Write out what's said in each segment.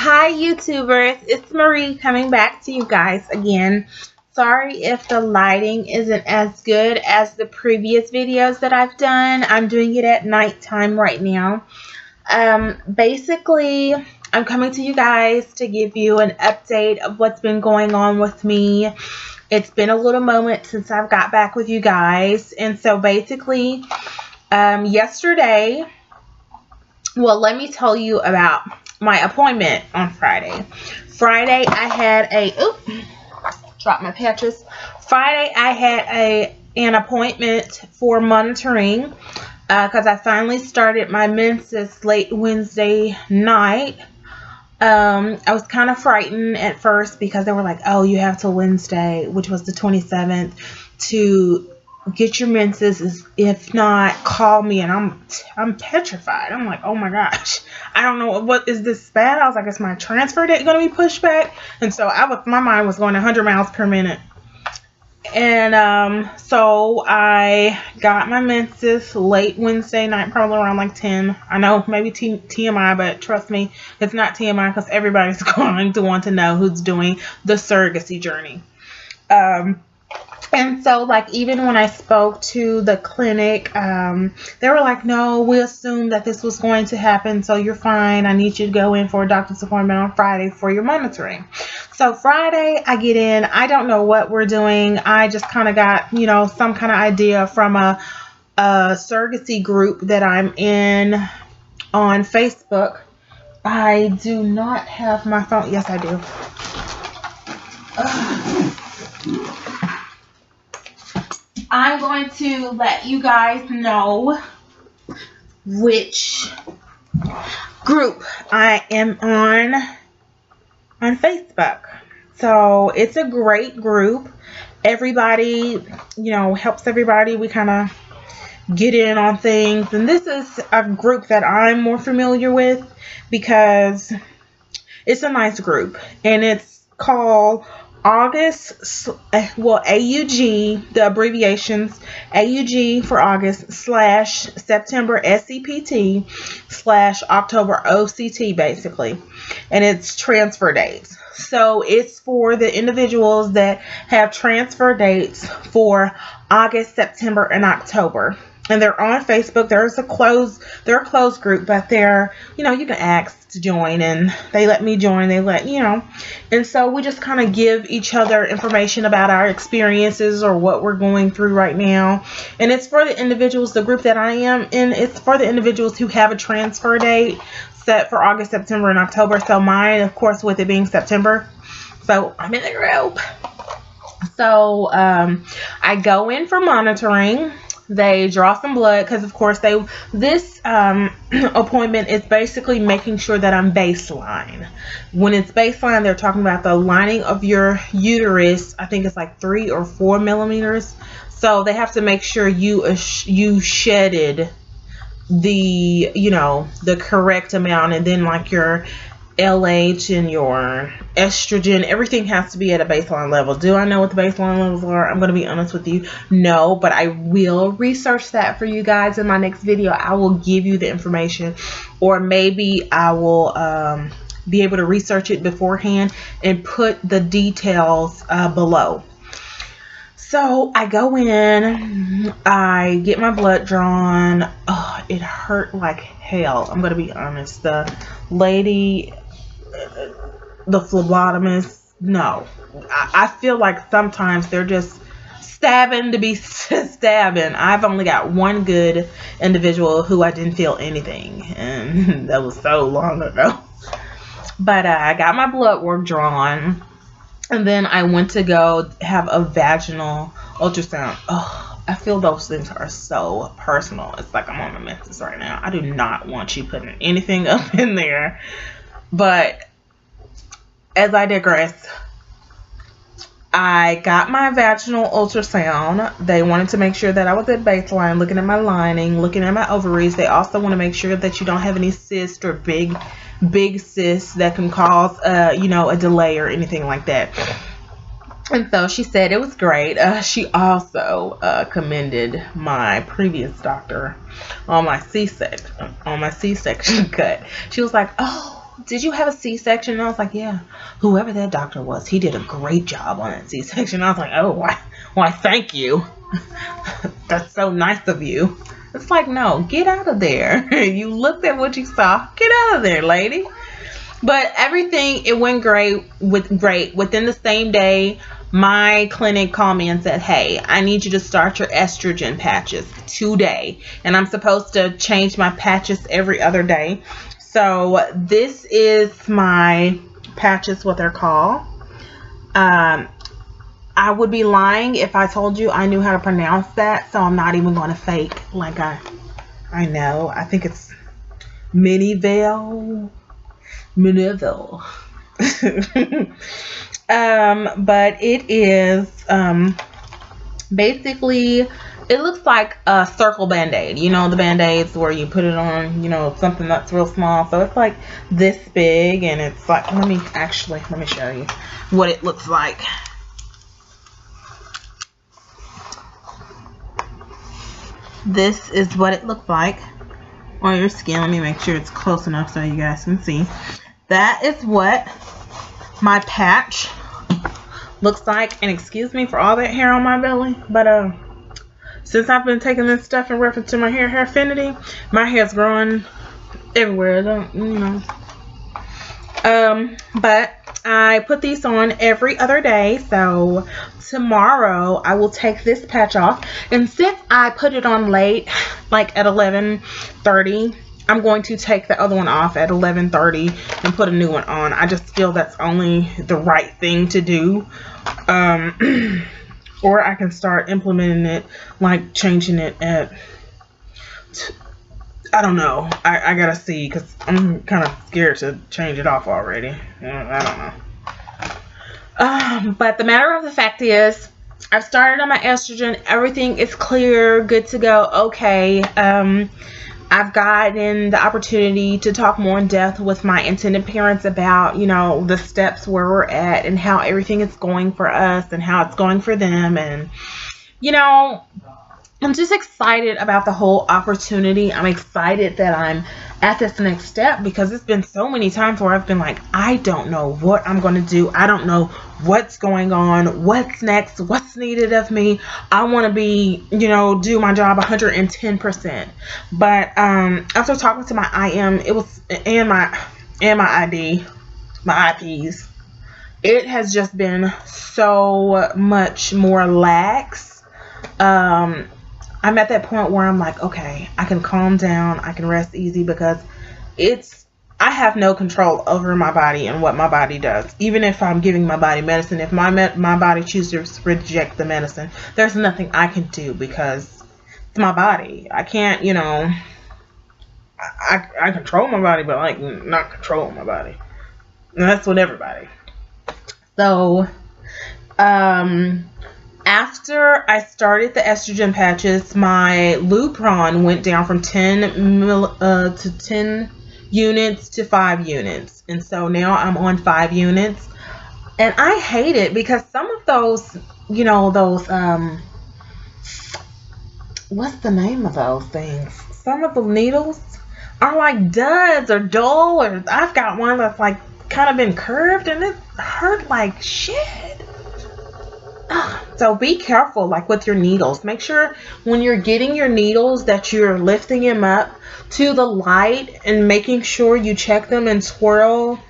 Hi YouTubers, it's Marie coming back to you guys again. Sorry if the lighting isn't as good as the previous videos that I've done. I'm doing it at nighttime right now. Basically, I'm coming to you guys to give you an update of what's been going on with me. It's been a little moment since I've got back with you guys. And so basically, yesterday, well, let me tell you about my appointment on Friday. Friday, I had dropped my patches. Friday, I had an appointment for monitoring because I finally started my menses late Wednesday night. I was kind of frightened at first because they were like, oh, you have till Wednesday, which was the 27th, to get your menses. If not, call me. And I'm petrified. I'm like, oh my gosh, I don't know, what is this bad? I was like, is my transfer date going to be pushed back? And so my mind was going 100 miles per minute. And so I got my menses late Wednesday night, probably around like 10. I know, maybe TMI, but trust me, it's not TMI because everybody's going to want to know who's doing the surrogacy journey. And so, like, even when I spoke to the clinic, they were like, no, we assumed that this was going to happen, so you're fine. I need you to go in for a doctor's appointment on Friday for your monitoring. So Friday, I get in. I don't know what we're doing. I just kind of got, you know, some kind of idea from a surrogacy group that I'm in on Facebook. I do not have my phone. Yes, I do. I'm going to let you guys know which group I am on Facebook. So it's a great group. Everybody, you know, helps everybody. We kind of get in on things. And this is a group that I'm more familiar with because it's a nice group. And it's called August, well, AUG, the abbreviations, AUG for August / September SEPT / October OCT, basically. And it's transfer dates. So it's for the individuals that have transfer dates for August, September, and October. And they're on Facebook. They're a closed group, but they're, you know, you can ask to join, and they let me join. They let, you know, and so we just kind of give each other information about our experiences or what we're going through right now. And it's for the individuals, the group that I am in, it's for the individuals who have a transfer date set for August, September, and October. So mine, of course, with it being September. So I'm in the group. So I go in for monitoring. They draw some blood because, of course, this appointment is basically making sure that I'm baseline. When it's baseline, they're talking about the lining of your uterus. I think it's like 3 or 4 millimeters. So they have to make sure you shedded the, you know, the correct amount, and then like your LH and your estrogen, everything has to be at a baseline level. Do I know what the baseline levels are? I'm going to be honest with you, no, but I will research that for you guys in my next video. I will give you the information, or maybe I will be able to research it beforehand and put the details below. So I go in, I get my blood drawn. Oh, it hurt like hell. I'm going to be honest. The lady, the phlebotomist, no. I feel like sometimes they're just stabbing to be stabbing. I've only got one good individual who I didn't feel anything, and that was so long ago. But I got my blood work drawn. And then I went to go have a vaginal ultrasound. Oh, I feel those things are so personal. It's like I'm on my menses right now. I do not want you putting anything up in there. But as I digress, I got my vaginal ultrasound. They wanted to make sure that I was at baseline, looking at my lining, looking at my ovaries. They also want to make sure that you don't have any cysts or big cysts that can cause you know, a delay or anything like that. And so she said it was great. She also commended my previous doctor on my C-section cut. She was like, oh, did you have a C-section? And I was like, yeah. Whoever that doctor was, he did a great job on that C-section. I was like, oh, why thank you. That's so nice of you. It's like, no, get out of there. You looked at what you saw. Get out of there, lady. But everything, it went great. Within the same day, my clinic called me and said, hey, I need you to start your estrogen patches today. And I'm supposed to change my patches every other day. So this is my patches, what they're called. I would be lying if I told you I knew how to pronounce that. So I'm not even going to fake like I know. I think it's Miniville. But it is basically, it looks like a circle band-aid. You know, the band-aids where you put it on, you know, something that's real small. So it's like this big, and it's like, let me show you what it looks like. This is what it looks like on your skin. Let me make sure it's close enough so you guys can see. That is what my patch looks like. And excuse me for all that hair on my belly, but since I've been taking this stuff in reference to my hair affinity, my hair's growing everywhere. I don't, you know. But I put these on every other day. So tomorrow I will take this patch off. And since I put it on late, like at 11:30, I'm going to take the other one off at 11:30 and put a new one on. I just feel that's only the right thing to do. Or I can start implementing it, like changing it at, I don't know. I gotta see, because I'm kind of scared to change it off already. I don't know. But the matter of the fact is, I've started on my estrogen. Everything is clear, good to go. Okay. I've gotten the opportunity to talk more in depth with my intended parents about, you know, the steps where we're at and how everything is going for us and how it's going for them. And, you know, I'm just excited about the whole opportunity. I'm excited that I'm at this next step, because it's been so many times where I've been like, I don't know what I'm going to do. I don't know what's going on, what's next, what's needed of me. I want to be, you know, do my job 110%. But after talking to my IM, it was, and my ID, my IPs, it has just been so much more lax. I'm at that point where I'm like, okay, I can calm down, I can rest easy, because I have no control over my body and what my body does. Even if I'm giving my body medicine, if my body chooses to reject the medicine, there's nothing I can do, because it's my body. I can't, you know, I control my body, but like not control my body. And that's with everybody. So, after I started the estrogen patches, my Lupron went down from 10 units to 5 units. And so now I'm on 5 units. And I hate it, because some of those, you know, those, what's the name of those things? Some of the needles are like duds or dull, or I've got one that's like kind of been curved, and it hurt like shit. So be careful, like with your needles. Make sure when you're getting your needles that you're lifting them up to the light and making sure you check them and swirl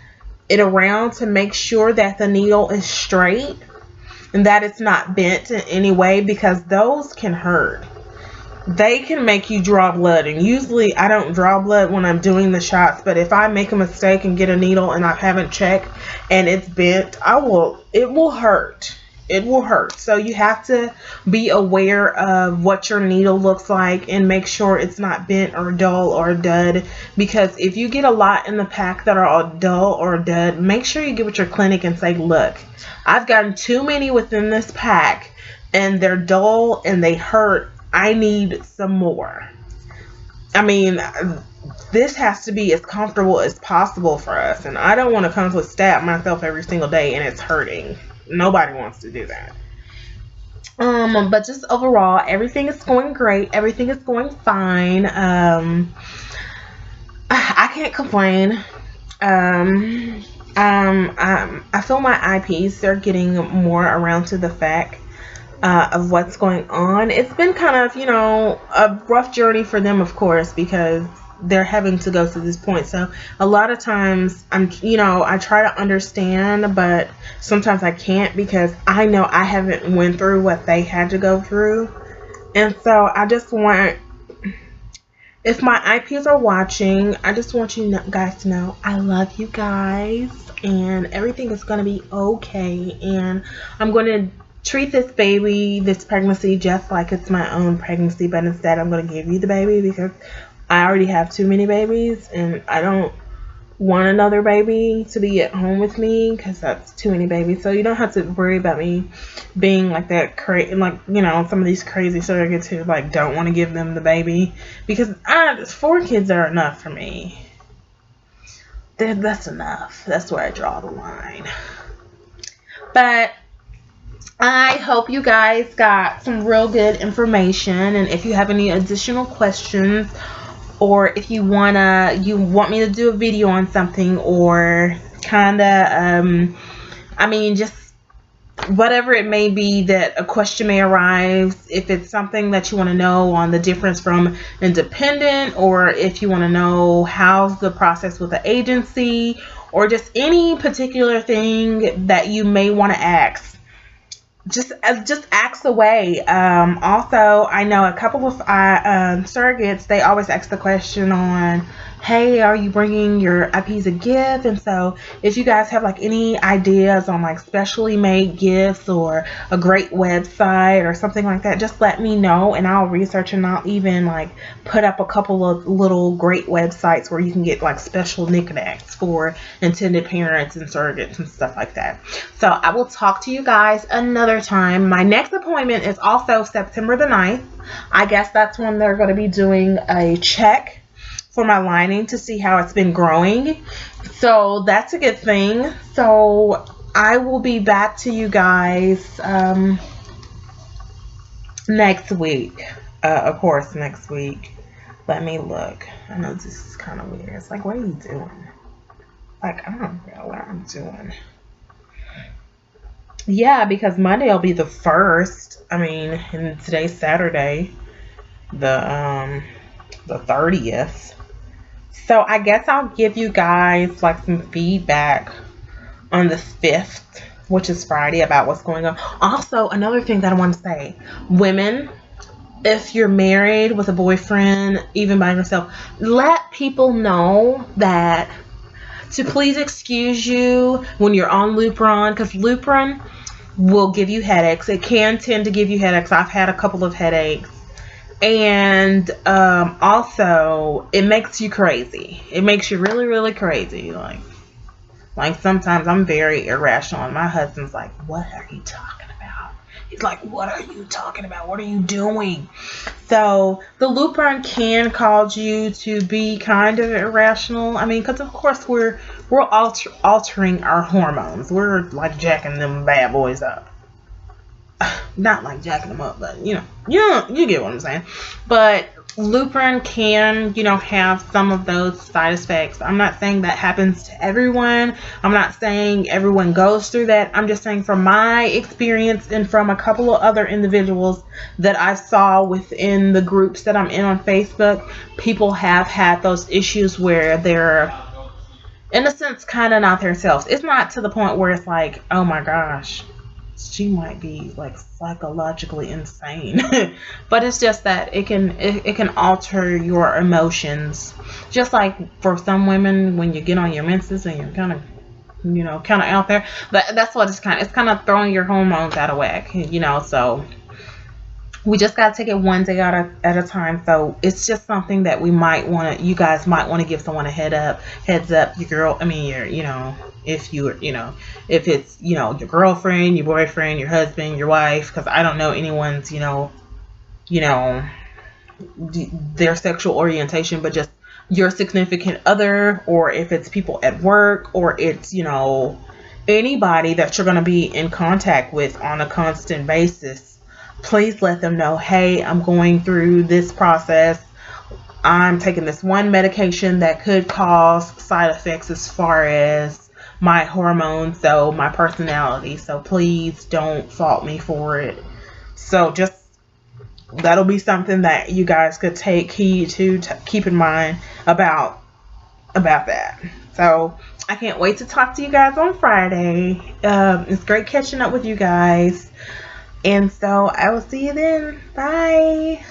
it around to make sure that the needle is straight and that it's not bent in any way, because those can hurt. They can make you draw blood, and usually I don't draw blood when I'm doing the shots, but if I make a mistake and get a needle and I haven't checked and it's bent, it will hurt. It will hurt. So you have to be aware of what your needle looks like and make sure it's not bent or dull or dud, because if you get a lot in the pack that are all dull or dud, make sure you get with your clinic and say, look, I've gotten too many within this pack and they're dull and they hurt. I need some more. I mean, this has to be as comfortable as possible for us, and I don't want to constantly stab myself every single day and it's hurting. Nobody wants to do that. But just overall, everything is going great. Everything is going fine. I can't complain. I feel my IPs are getting more around to the fact of what's going on. It's been kind of, a rough journey for them, of course, because they're having to go to this point. So a lot of times I try to understand, but sometimes I can't because I know I haven't went through what they had to go through. And so I just want, if my IPs are watching, I just want you guys to know I love you guys and everything is going to be okay. And I'm going to treat this baby, this pregnancy, just like it's my own pregnancy, but instead I'm going to give you the baby because I already have too many babies and I don't want another baby to be at home with me because that's too many babies. So you don't have to worry about me being like that crazy, like, some of these crazy surrogates who like don't want to give them the baby, because 4 kids are enough for me. That's enough. That's where I draw the line. But I hope you guys got some real good information, and if you have any additional questions, or if you want me to do a video on something, or just whatever it may be that a question may arise, if it's something that you want to know on the difference from independent, or if you want to know how's the process with the agency, or just any particular thing that you may want to ask, just ask away. Also, I know a couple of surrogates, they always ask the question on, hey, are you bringing your IPs a gift? And so if you guys have like any ideas on like specially made gifts or a great website or something like that, just let me know and I'll research, and I'll even like put up a couple of little great websites where you can get like special knickknacks for intended parents and surrogates and stuff like that. So I will talk to you guys another time. My next appointment is also September the 9th. I guess that's when they're going to be doing a check for my lining to see how it's been growing. So that's a good thing. So I will be back to you guys next week. Of course, next week. Let me look. I know this is kind of weird. It's like, what are you doing? Like, I don't know what I'm doing. Yeah, because Monday will be the 1st. I mean, and today's Saturday, the 30th. So I guess I'll give you guys like some feedback on the 5th, which is Friday, about what's going on. Also, another thing that I want to say, women, if you're married with a boyfriend, even by yourself, let people know that to please excuse you when you're on Lupron, because Lupron will give you headaches. It can tend to give you headaches. I've had a couple of headaches. And also, it makes you crazy. It makes you really, really crazy. Like sometimes I'm very irrational, and my husband's like, what are you talking about? He's like, what are you talking about? What are you doing? So the Lupron can cause you to be kind of irrational. I mean, because of course we're altering our hormones. We're like jacking them bad boys up. Not like jacking them up, but you get what I'm saying. But Lupron can, have some of those side effects. I'm not saying that happens to everyone. I'm not saying everyone goes through that. I'm just saying from my experience and from a couple of other individuals that I saw within the groups that I'm in on Facebook, people have had those issues where they're, in a sense, kind of not themselves. It's not to the point where it's like, oh my gosh, she might be like psychologically insane. But it's just that it can alter your emotions, just like for some women when you get on your menses and you're kind of out there. That's what it's kind of throwing your hormones out of whack, so we just got to take it one day at a time. So it's just something that you guys might want to give someone a heads up. Your girl, I mean, if it's, your girlfriend, your boyfriend, your husband, your wife, because I don't know anyone's, their sexual orientation, but just your significant other, or if it's people at work, or it's, anybody that you're going to be in contact with on a constant basis. Please let them know, hey, I'm going through this process. I'm taking this one medication that could cause side effects as far as my hormones, so my personality. So please don't fault me for it. So just, that'll be something that you guys could take heed to keep in mind about that. So I can't wait to talk to you guys on Friday. It's great catching up with you guys. And so I will see you then. Bye.